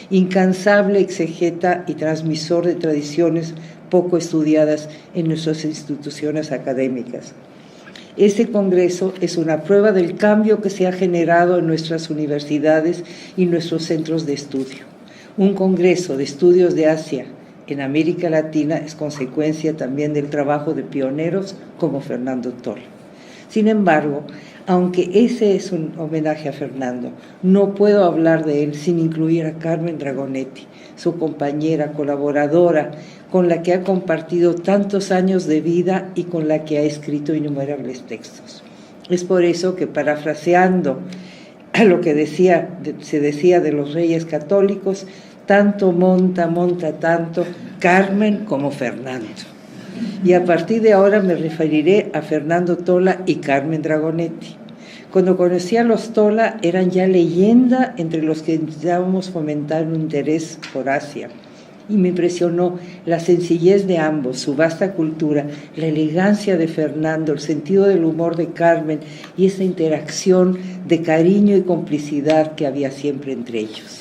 Incansable exegeta y transmisor de tradiciones poco estudiadas en nuestras instituciones académicas. Este congreso es una prueba del cambio que se ha generado en nuestras universidades y nuestros centros de estudio. Un congreso de estudios de Asia en América Latina es consecuencia también del trabajo de pioneros como Fernando Tola. Sin embargo, aunque ese es un homenaje a Fernando, no puedo hablar de él sin incluir a Carmen Dragonetti, su compañera, colaboradora, con la que ha compartido tantos años de vida y con la que ha escrito innumerables textos. Es por eso que, parafraseando a lo que se decía de los reyes católicos, tanto monta tanto Carmen como Fernando. Y a partir de ahora me referiré a Fernando Tola y Carmen Dragonetti. Cuando conocí a los Tola eran ya leyenda entre los que intentábamos fomentar un interés por Asia. Y me impresionó la sencillez de ambos, su vasta cultura, la elegancia de Fernando, el sentido del humor de Carmen y esa interacción de cariño y complicidad que había siempre entre ellos.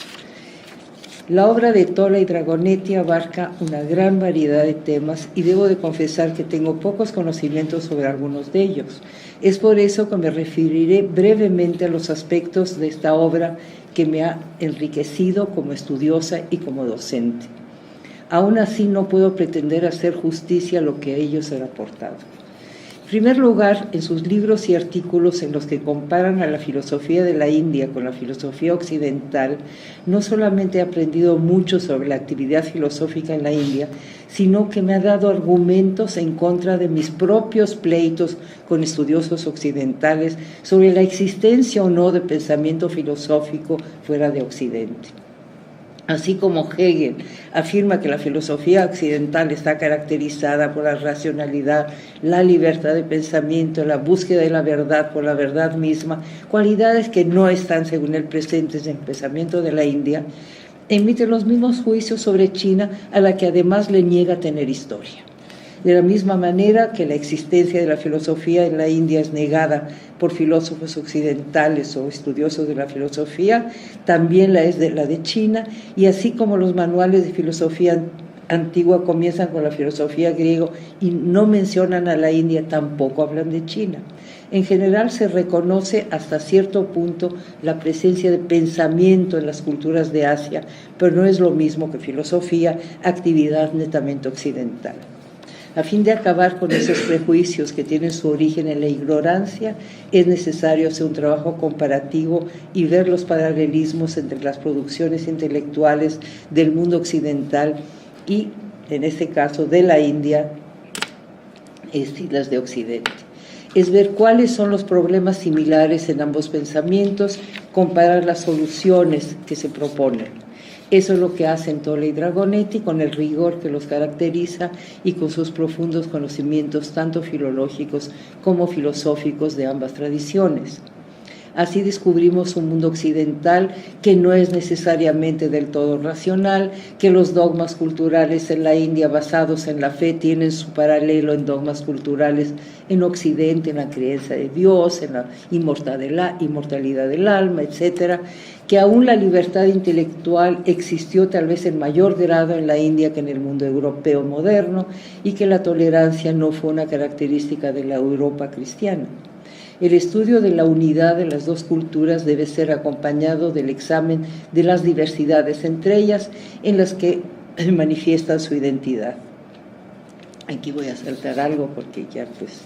La obra de Tola y Dragonetti abarca una gran variedad de temas y debo de confesar que tengo pocos conocimientos sobre algunos de ellos. Es por eso que me referiré brevemente a los aspectos de esta obra que me ha enriquecido como estudiosa y como docente. Aún así no puedo pretender hacer justicia a lo que ellos han aportado. En primer lugar, en sus libros y artículos en los que comparan a la filosofía de la India con la filosofía occidental, no solamente he aprendido mucho sobre la actividad filosófica en la India, sino que me ha dado argumentos en contra de mis propios pleitos con estudiosos occidentales sobre la existencia o no de pensamiento filosófico fuera de Occidente. Así como Hegel afirma que la filosofía occidental está caracterizada por la racionalidad, la libertad de pensamiento, la búsqueda de la verdad por la verdad misma, cualidades que no están, según él, presentes en el pensamiento de la India, emite los mismos juicios sobre China, a la que además le niega tener historia. De la misma manera que la existencia de la filosofía en la India es negada por filósofos occidentales o estudiosos de la filosofía, también la es de la de China, y así como los manuales de filosofía antigua comienzan con la filosofía griega y no mencionan a la India, tampoco hablan de China. En general se reconoce hasta cierto punto la presencia de pensamiento en las culturas de Asia, pero no es lo mismo que filosofía, actividad netamente occidental. A fin de acabar con esos prejuicios que tienen su origen en la ignorancia, es necesario hacer un trabajo comparativo y ver los paralelismos entre las producciones intelectuales del mundo occidental y, en este caso, de la India y las de Occidente. Es ver cuáles son los problemas similares en ambos pensamientos, comparar las soluciones que se proponen. Eso es lo que hacen Tola y Dragonetti con el rigor que los caracteriza y con sus profundos conocimientos tanto filológicos como filosóficos de ambas tradiciones. Así descubrimos un mundo occidental que no es necesariamente del todo racional, que los dogmas culturales en la India basados en la fe tienen su paralelo en dogmas culturales en Occidente, en la creencia de Dios, en la inmortalidad del alma, etc., que aún la libertad intelectual existió tal vez en mayor grado en la India que en el mundo europeo moderno y que la tolerancia no fue una característica de la Europa cristiana. El estudio de la unidad de las dos culturas debe ser acompañado del examen de las diversidades entre ellas en las que manifiestan su identidad. Aquí voy a saltar algo porque ya pues...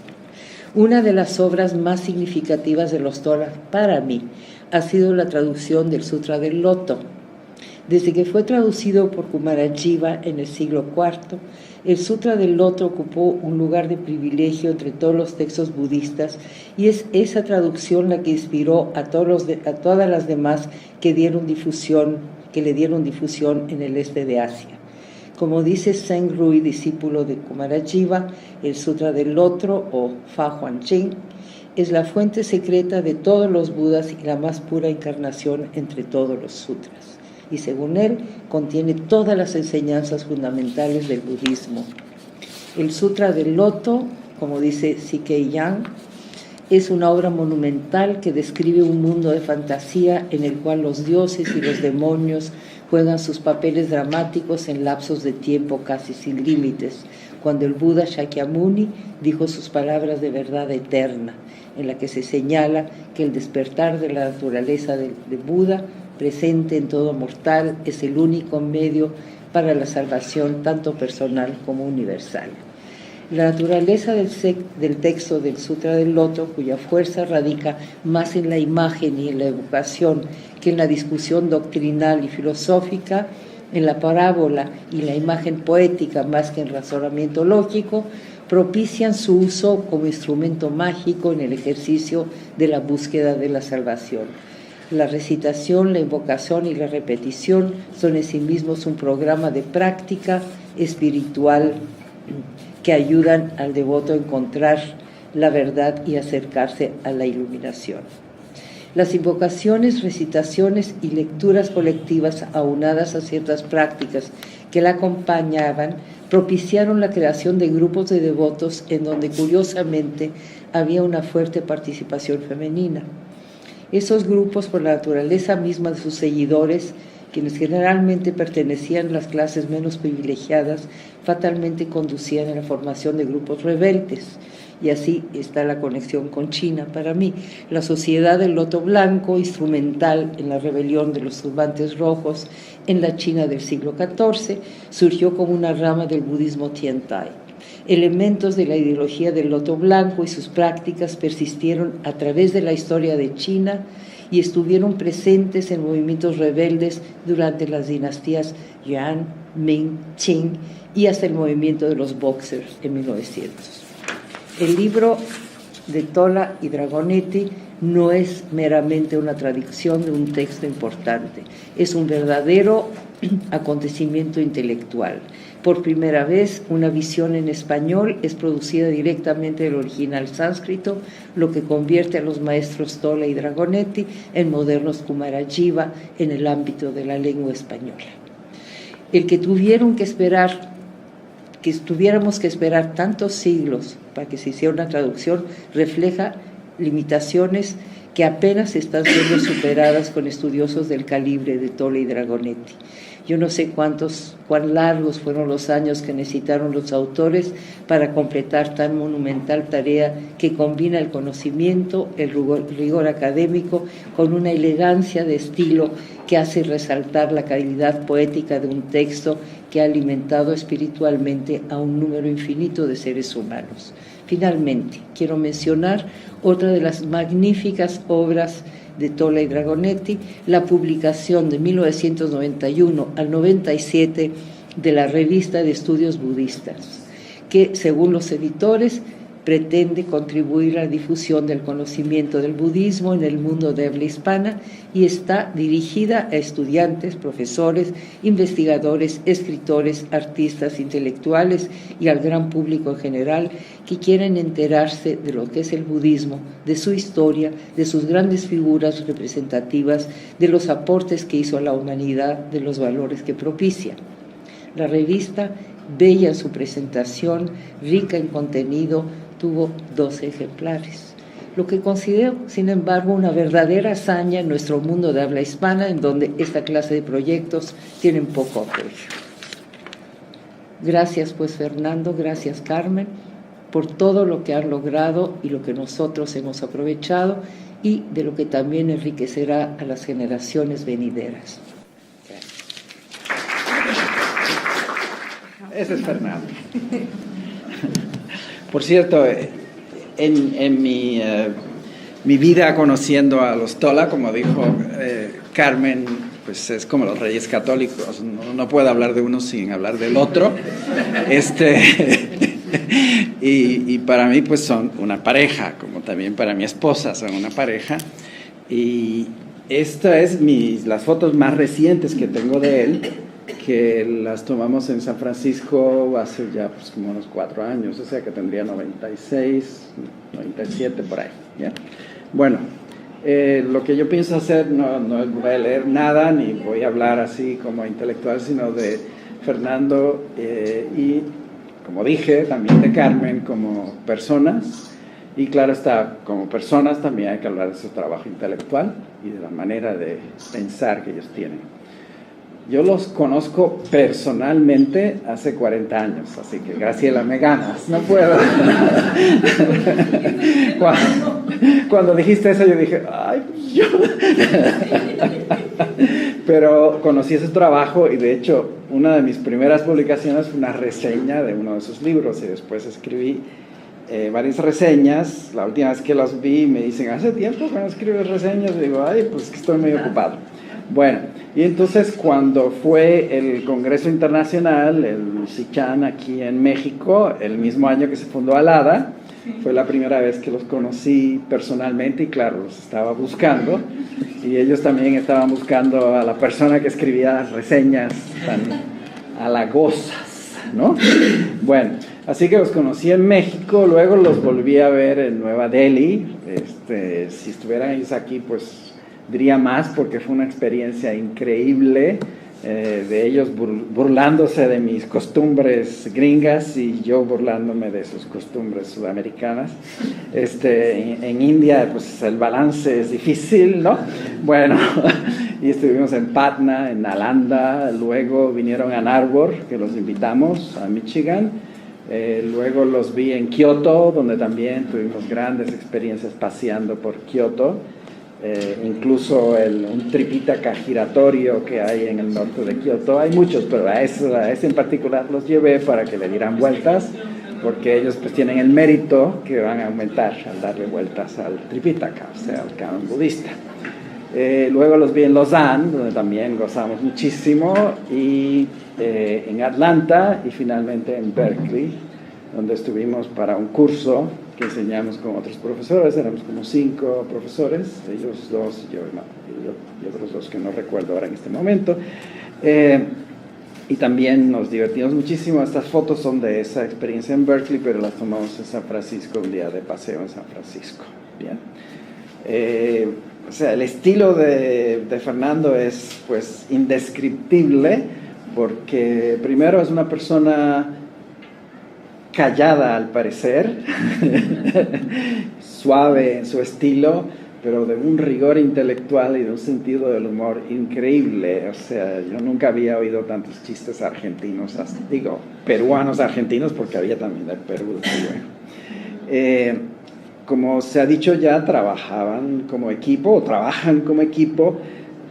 Una de las obras más significativas de los Tola para mí ha sido la traducción del Sutra del Loto. Desde que fue traducido por Kumarajiva en el siglo IV, el Sutra del Loto ocupó un lugar de privilegio entre todos los textos budistas y es esa traducción la que inspiró a todas las demás que le dieron difusión en el este de Asia. Como dice Zeng Rui, discípulo de Kumarajiva, el Sutra del Loto, o Fa Huan Ching, es la fuente secreta de todos los Budas y la más pura encarnación entre todos los sutras. Y según él, contiene todas las enseñanzas fundamentales del budismo. El Sutra del Loto, como dice C.K. Yang, es una obra monumental que describe un mundo de fantasía en el cual los dioses y los demonios juegan sus papeles dramáticos en lapsos de tiempo casi sin límites, cuando el Buda Shakyamuni dijo sus palabras de verdad eterna, en la que se señala que el despertar de la naturaleza de Buda, presente en todo mortal, es el único medio para la salvación tanto personal como universal. La naturaleza del texto del Sutra del Loto, cuya fuerza radica más en la imagen y en la evocación que en la discusión doctrinal y filosófica, en la parábola y la imagen poética más que en razonamiento lógico, propician su uso como instrumento mágico en el ejercicio de la búsqueda de la salvación. La recitación, la invocación y la repetición son en sí mismos un programa de práctica espiritual que ayudan al devoto a encontrar la verdad y acercarse a la iluminación. Las invocaciones, recitaciones y lecturas colectivas aunadas a ciertas prácticas que la acompañaban propiciaron la creación de grupos de devotos en donde curiosamente había una fuerte participación femenina. Esos grupos, por la naturaleza misma de sus seguidores, quienes generalmente pertenecían a las clases menos privilegiadas, fatalmente conducían a la formación de grupos rebeldes. Y así está la conexión con China para mí. La sociedad del loto blanco, instrumental en la rebelión de los turbantes rojos en la China del siglo XIV, surgió como una rama del budismo Tiantai. Elementos de la ideología del loto blanco y sus prácticas persistieron a través de la historia de China y estuvieron presentes en movimientos rebeldes durante las dinastías Yuan, Ming, Qing y hasta el movimiento de los Boxers en 1900. El libro de Tola y Dragonetti no es meramente una traducción de un texto importante, es un verdadero acontecimiento intelectual. Por primera vez, una visión en español es producida directamente del original sánscrito, lo que convierte a los maestros Tola y Dragonetti en modernos Kumarajiva en el ámbito de la lengua española. El que tuviéramos que esperar tantos siglos para que se hiciera una traducción refleja limitaciones que apenas están siendo superadas con estudiosos del calibre de Tola y Dragonetti. Yo no sé cuán largos fueron los años que necesitaron los autores para completar tan monumental tarea que combina el conocimiento, el rigor académico, con una elegancia de estilo que hace resaltar la calidad poética de un texto que ha alimentado espiritualmente a un número infinito de seres humanos. Finalmente, quiero mencionar otra de las magníficas obras de Tola y Dragonetti, la publicación de 1991 al 97 de la Revista de Estudios Budistas, que, según los editores, pretende contribuir a la difusión del conocimiento del budismo en el mundo de habla hispana y está dirigida a estudiantes, profesores, investigadores, escritores, artistas, intelectuales y al gran público en general que quieren enterarse de lo que es el budismo, de su historia, de sus grandes figuras representativas, de los aportes que hizo a la humanidad, de los valores que propicia. La revista, bella en su presentación, rica en contenido, tuvo 12 ejemplares, lo que considero, sin embargo, una verdadera hazaña en nuestro mundo de habla hispana, en donde esta clase de proyectos tienen poco apoyo. Gracias, pues, Fernando, gracias, Carmen, por todo lo que han logrado y lo que nosotros hemos aprovechado y de lo que también enriquecerá a las generaciones venideras. Ese es Fernando. Por cierto, en mi vida conociendo a los Tola, como dijo Carmen, pues es como los Reyes Católicos, no puedo hablar de uno sin hablar del otro. Y para mí pues son una pareja, como también para mi esposa son una pareja. Y esta es las fotos más recientes que tengo de él, que las tomamos en San Francisco hace ya pues como unos 4 años, o sea que tendría 96, 97 por ahí, ¿ya? Bueno, lo que yo pienso hacer, no voy a leer nada, ni voy a hablar así como intelectual, sino de Fernando y como dije, también de Carmen como personas, y claro está, como personas también hay que hablar de su trabajo intelectual y de la manera de pensar que ellos tienen. Yo los conozco personalmente hace 40 años, así que Graciela, me ganas, no puedo. Cuando dijiste eso yo dije, ay, yo. Pero conocí ese trabajo y de hecho una de mis primeras publicaciones fue una reseña de uno de sus libros y después escribí varias reseñas. La última vez que las vi me dicen, ¿hace tiempo que no escribes reseñas? Y digo, ay, pues que estoy medio ocupado. Bueno, y entonces cuando fue el Congreso Internacional, el SICHAN aquí en México, el mismo año que se fundó ALADA, fue la primera vez que los conocí personalmente y claro, los estaba buscando y ellos también estaban buscando a la persona que escribía reseñas tan halagosas, ¿no? Bueno, así que los conocí en México, luego los volví a ver en Nueva Delhi. Si estuvieran ellos aquí, pues diría más porque fue una experiencia increíble, de ellos burlándose de mis costumbres gringas y yo burlándome de sus costumbres sudamericanas. En India pues el balance es difícil, ¿no? Bueno, y estuvimos en Patna, en Nalanda, luego vinieron a Ann Arbor, que los invitamos, a Michigan. Luego los vi en Kioto, donde también tuvimos grandes experiencias paseando por Kioto. Incluso un tripitaka giratorio que hay en el norte de Kioto, hay muchos, pero a ese en particular los llevé para que le dieran vueltas, porque ellos pues tienen el mérito que van a aumentar al darle vueltas al tripitaka, o sea, al canon budista. Luego los vi en Lausanne, donde también gozamos muchísimo, y en Atlanta, y finalmente en Berkeley, donde estuvimos para un curso que enseñamos con otros profesores. Éramos como 5 profesores, ellos 2 y yo, y otros 2 que no recuerdo ahora en este momento, y también nos divertimos muchísimo. Estas fotos son de esa experiencia en Berkeley, pero las tomamos en San Francisco, un día de paseo en San Francisco. Bien. O sea, el estilo de Fernando es pues indescriptible, porque primero es una persona callada al parecer, suave en su estilo, pero de un rigor intelectual y de un sentido del humor increíble. O sea, yo nunca había oído tantos chistes argentinos, digo, peruanos argentinos, porque había también del Perú. Como se ha dicho ya, trabajaban como equipo, o trabajan como equipo.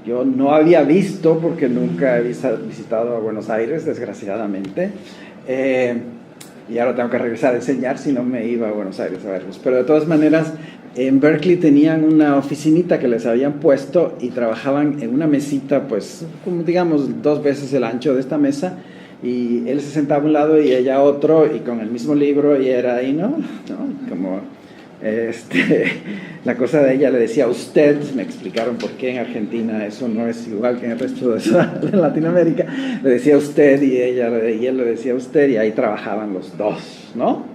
Yo no había visto, porque nunca he visitado a Buenos Aires, desgraciadamente, y ahora tengo que regresar a enseñar, si no me iba a Buenos Aires a verlos. Pero de todas maneras, en Berkeley tenían una oficinita que les habían puesto y trabajaban en una mesita, pues, como digamos, 2 veces el ancho de esta mesa, y él se sentaba a un lado y ella a otro, y con el mismo libro, y era ahí, ¿no? Como la cosa de ella le decía usted. Me explicaron por qué en Argentina eso no es igual que en el resto de Latinoamérica. Le decía usted y él le decía usted, y ahí trabajaban los dos, ¿no?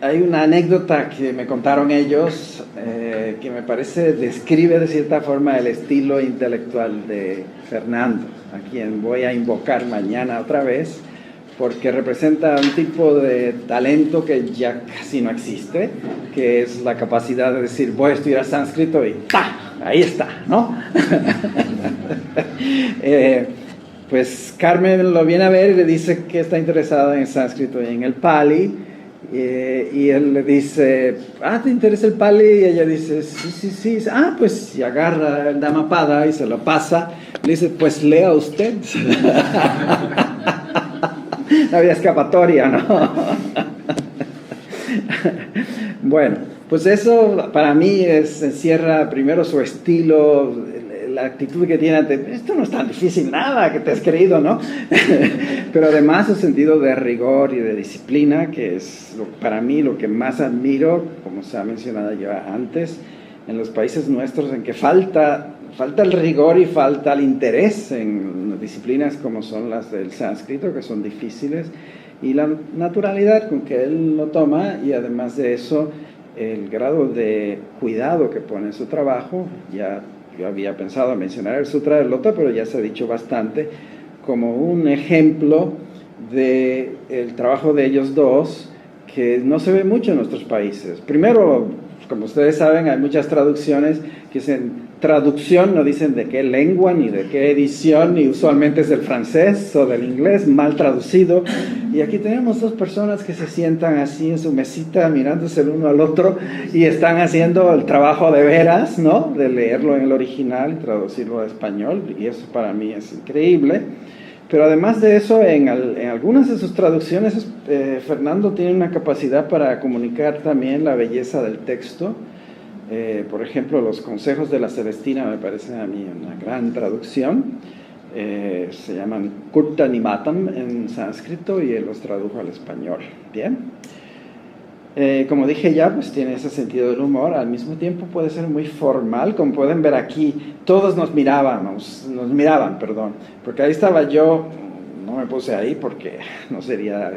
Hay una anécdota que me contaron ellos, que me parece describe de cierta forma el estilo intelectual de Fernando, a quien voy a invocar mañana otra vez, porque representa un tipo de talento que ya casi no existe, que es la capacidad de decir, voy a estudiar sánscrito y ¡ta! Ahí está, ¿no? Pues Carmen lo viene a ver y le dice que está interesada en sánscrito y en el Pali, y él le dice, ¿te interesa el Pali? Y ella dice, sí. Pues y agarra el Dhammapada y se lo pasa, le dice, pues lea usted. No había escapatoria, ¿no? Bueno, pues eso para mí encierra primero su estilo, la actitud que tiene ante, esto no es tan difícil nada, que te has creído, ¿no? Pero además su sentido de rigor y de disciplina, que es para mí lo que más admiro, como se ha mencionado ya antes, en los países nuestros, en que falta el rigor y falta el interés en disciplinas como son las del sánscrito, que son difíciles, y la naturalidad con que él lo toma, y además de eso, el grado de cuidado que pone en su trabajo. Ya yo había pensado mencionar el Sutra del Loto, pero ya se ha dicho bastante, como un ejemplo del trabajo de ellos dos, que no se ve mucho en nuestros países. Primero, como ustedes saben, hay muchas traducciones que dicen traducción, no dicen de qué lengua ni de qué edición, y usualmente es del francés o del inglés, mal traducido. Y aquí tenemos dos personas que se sientan así en su mesita mirándose el uno al otro y están haciendo el trabajo de veras, ¿no? De leerlo en el original y traducirlo al español, y eso para mí es increíble. Pero además de eso, en algunas de sus traducciones, Fernando tiene una capacidad para comunicar también la belleza del texto. Por ejemplo, los consejos de la Celestina me parecen a mí una gran traducción. Se llaman Kurta Nimatam en sánscrito, y él los tradujo al español. Bien. Como dije ya, pues tiene ese sentido del humor. Al mismo tiempo puede ser muy formal. Como pueden ver aquí, todos nos miraban, porque ahí estaba yo. No me puse ahí porque no sería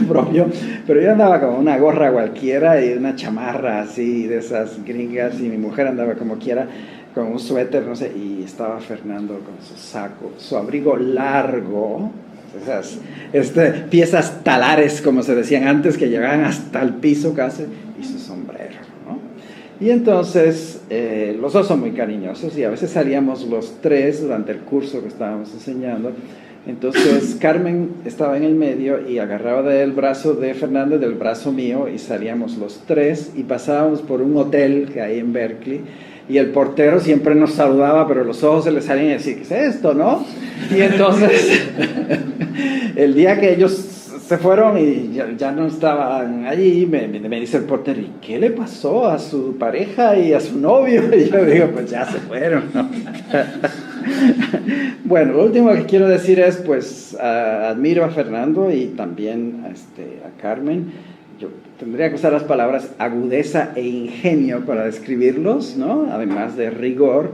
propio, pero yo andaba con una gorra cualquiera y una chamarra así de esas gringas, y mi mujer andaba como quiera con un suéter, no sé, y estaba Fernando con su saco, su abrigo largo, esas piezas talares, como se decían antes, que llegaban hasta el piso casi, y su sombrero, ¿no? Y entonces los dos son muy cariñosos, y a veces salíamos los tres durante el curso que estábamos enseñando. Entonces Carmen estaba en el medio y agarraba del brazo de Fernando y del brazo mío, y salíamos los tres y pasábamos por un hotel que hay en Berkeley, y el portero siempre nos saludaba, pero los ojos se le salían y decía, ¿qué es esto, no? Y entonces el día que ellos se fueron y ya no estaban allí, me dice el portero, ¿y qué le pasó a su pareja y a su novio? Y yo digo, pues ya se fueron, ¿no? Bueno, lo último que quiero decir es, pues, admiro a Fernando y también a Carmen. Yo tendría que usar las palabras agudeza e ingenio para describirlos, ¿no? Además de rigor.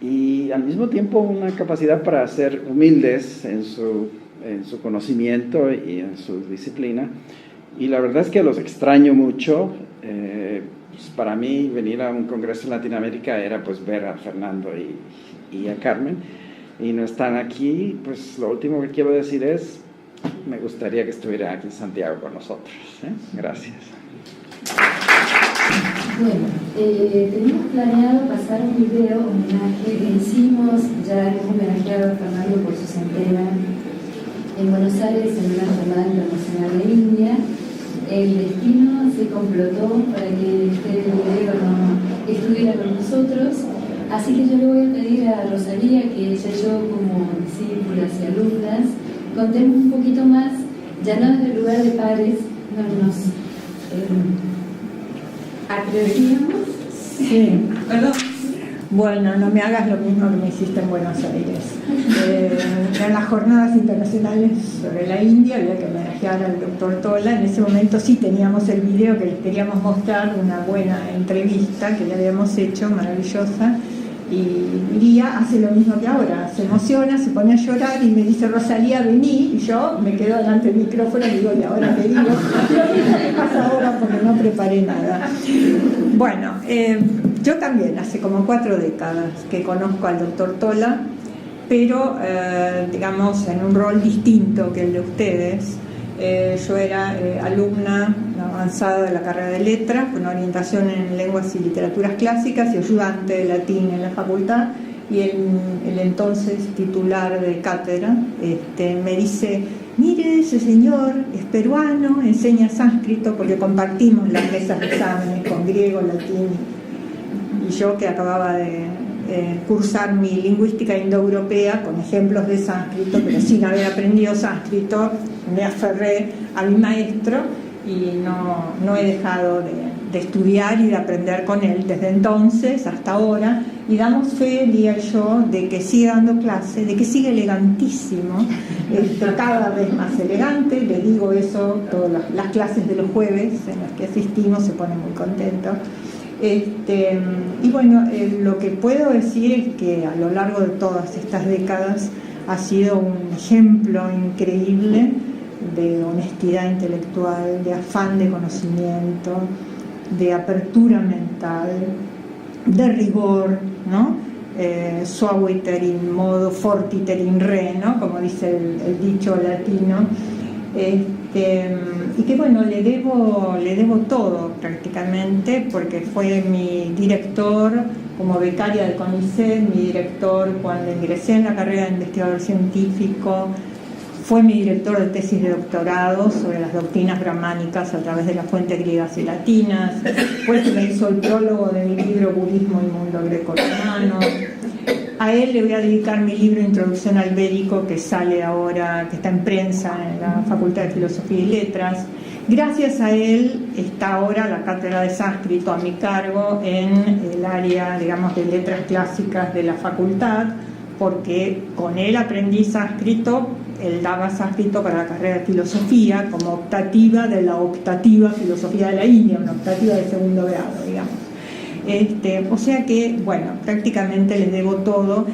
Y al mismo tiempo una capacidad para ser humildes en su conocimiento y en su disciplina. Y la verdad es que los extraño mucho. Pues para mí venir a un congreso en Latinoamérica era pues ver a Fernando y a Carmen, y no están aquí. Pues lo último que quiero decir es, me gustaría que estuviera aquí en Santiago con nosotros, ¿eh? Gracias. Bueno, teníamos planeado pasar un video homenaje que hicimos, ya hemos homenajeado a Fernando por su centena en Buenos Aires en una jornada internacional de India. El destino se complotó para que este video no estuviera con nosotros, así que yo le voy a pedir a Rosalía que ella y yo, como discípulas y alumnas, contemos un poquito más, ya no desde el lugar de pares, no nos atreveríamos. Sí, perdón. Bueno, no me hagas lo mismo que me hiciste en Buenos Aires. En las jornadas internacionales sobre la India había que homenajear al doctor Tola. En ese momento sí teníamos el video que les queríamos mostrar, una buena entrevista que le habíamos hecho, maravillosa. Y Lía hace lo mismo que ahora, se emociona, se pone a llorar y me dice, Rosalía, vení, y yo me quedo delante del micrófono y digo, y ahora te digo, lo mismo que pasa ahora porque no preparé nada. Bueno, yo también, hace como 4 décadas que conozco al doctor Tola, pero digamos en un rol distinto que el de ustedes. Yo era alumna avanzada de la carrera de letras con orientación en lenguas y literaturas clásicas y ayudante de latín en la facultad, y el entonces titular de cátedra me dice, mire, ese señor es peruano, enseña sánscrito, porque compartimos las mesas de exámenes con griego, latín, y yo que acababa de cursar mi lingüística indoeuropea con ejemplos de sánscrito, pero sin haber aprendido sánscrito, me aferré a mi maestro y no he dejado de estudiar y de aprender con él desde entonces hasta ahora, y damos fe, Lía y yo, de que sigue dando clase, de que sigue elegantísimo, cada vez más elegante. Le digo eso todas las clases de los jueves en las que asistimos, se pone muy contento. Y bueno, lo que puedo decir es que a lo largo de todas estas décadas ha sido un ejemplo increíble de honestidad intelectual, de afán de conocimiento, de apertura mental, de rigor, ¿no? suaviter in modo fortiter in re, ¿no? Como dice el dicho latino. Y que bueno, le debo todo prácticamente, porque fue mi director como becaria del CONICET, mi director cuando ingresé en la carrera de investigador científico, fue mi director de tesis de doctorado sobre las doctrinas brahmánicas a través de las fuentes griegas y latinas, fue el que me hizo el prólogo de mi libro Budismo y Mundo Greco-Romano. A él le voy a dedicar mi libro Introducción al Védico, que sale ahora, que está en prensa en la Facultad de Filosofía y Letras. Gracias a él está ahora la cátedra de sánscrito a mi cargo en el área, digamos, de letras clásicas de la facultad, porque con él aprendí sánscrito. Él daba sánscrito para la carrera de filosofía como optativa de la optativa filosofía de la India, una optativa de segundo grado, digamos. O sea que, bueno, prácticamente les debo todo,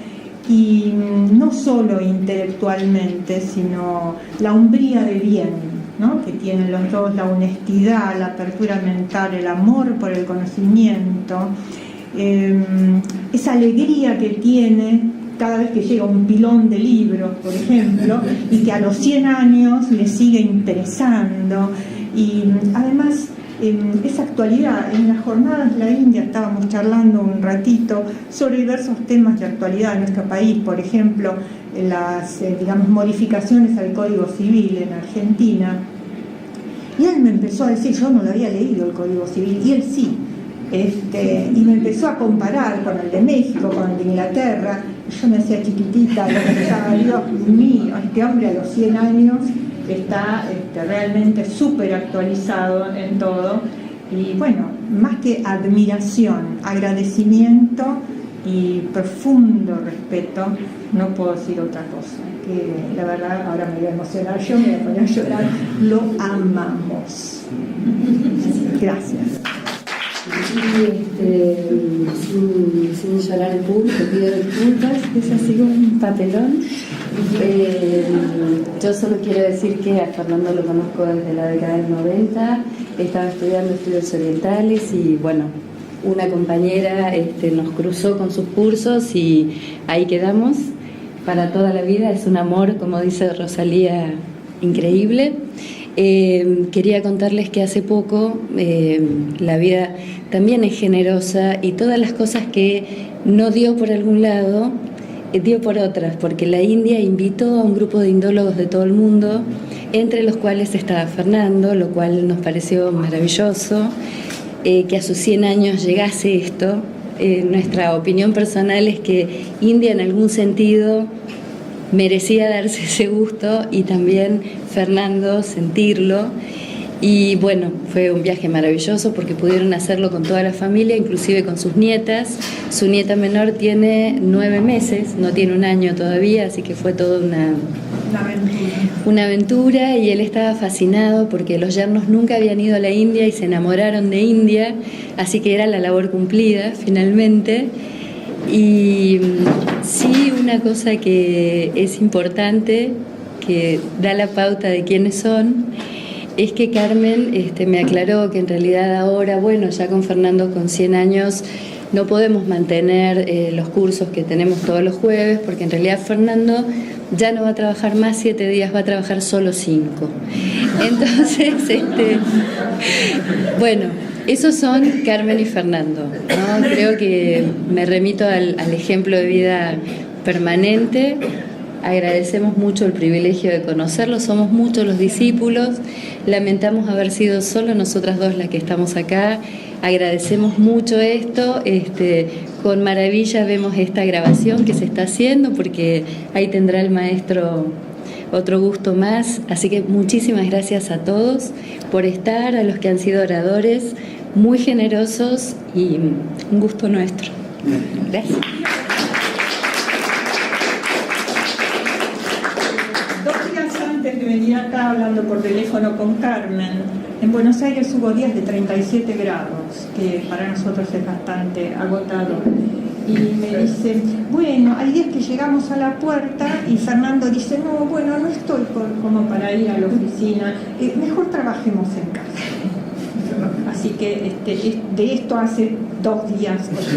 y no solo intelectualmente, sino la hombría de bien, ¿no?, que tienen los dos, la honestidad, la apertura mental, el amor por el conocimiento, esa alegría que tiene cada vez que llega un pilón de libros, por ejemplo, y que a los 100 años le sigue interesando. Y además, esa actualidad, en las jornadas de la India estábamos charlando un ratito sobre diversos temas de actualidad en nuestro país, por ejemplo, las digamos, modificaciones al Código Civil en Argentina. Y él me empezó a decir, yo no lo había leído el Código Civil, y él sí. Y me empezó a comparar con el de México, con el de Inglaterra. Yo me hacía chiquitita, lo pensaba, Dios mío, este hombre a los 100 años está realmente súper actualizado en todo. Y bueno, más que admiración, agradecimiento y profundo respeto, no puedo decir otra cosa. Que la verdad, ahora me voy a emocionar, yo me voy a poner a llorar, lo amamos. Gracias. Sin llorar en público, pido disculpas, es así como un papelón. Yo solo quiero decir que a Fernando lo conozco desde la década del 90, estaba estudiando estudios orientales y bueno, una compañera nos cruzó con sus cursos y ahí quedamos para toda la vida. Es un amor, como dice Rosalía, increíble. Quería contarles que hace poco la vida también es generosa y todas las cosas que no dio por algún lado, dio por otras, porque la India invitó a un grupo de indólogos de todo el mundo, entre los cuales estaba Fernando, lo cual nos pareció maravilloso, que a sus 100 años llegase esto. Nuestra opinión personal es que India en algún sentido merecía darse ese gusto y también Fernando sentirlo. Y bueno, fue un viaje maravilloso porque pudieron hacerlo con toda la familia, inclusive con sus nietas. Su nieta menor tiene 9 meses, no tiene un año todavía, así que fue toda una aventura. Y él estaba fascinado porque los yernos nunca habían ido a la India y se enamoraron de India, así que era la labor cumplida finalmente. Y sí, una cosa que es importante, que da la pauta de quiénes son, es que Carmen me aclaró que en realidad ahora, bueno, ya con Fernando con 100 años, no podemos mantener los cursos que tenemos todos los jueves, porque en realidad Fernando ya no va a trabajar más 7 días, va a trabajar solo 5. Entonces, bueno, esos son Carmen y Fernando, ¿no? Creo que me remito al ejemplo de vida permanente. Agradecemos mucho el privilegio de conocerlos, somos muchos los discípulos, lamentamos haber sido solo nosotras dos las que estamos acá, agradecemos mucho esto, con maravilla vemos esta grabación que se está haciendo porque ahí tendrá el maestro otro gusto más, así que muchísimas gracias a todos por estar, a los que han sido oradores, muy generosos y un gusto nuestro. Gracias. Antes de venir acá hablando por teléfono con Carmen, en Buenos Aires hubo días de 37 grados, que para nosotros es bastante agotador. Y me dice, bueno, hay días que llegamos a la puerta y Fernando dice, no, bueno, no estoy como para ir a la oficina, mejor trabajemos en casa. Así que de esto hace 2 días o 3.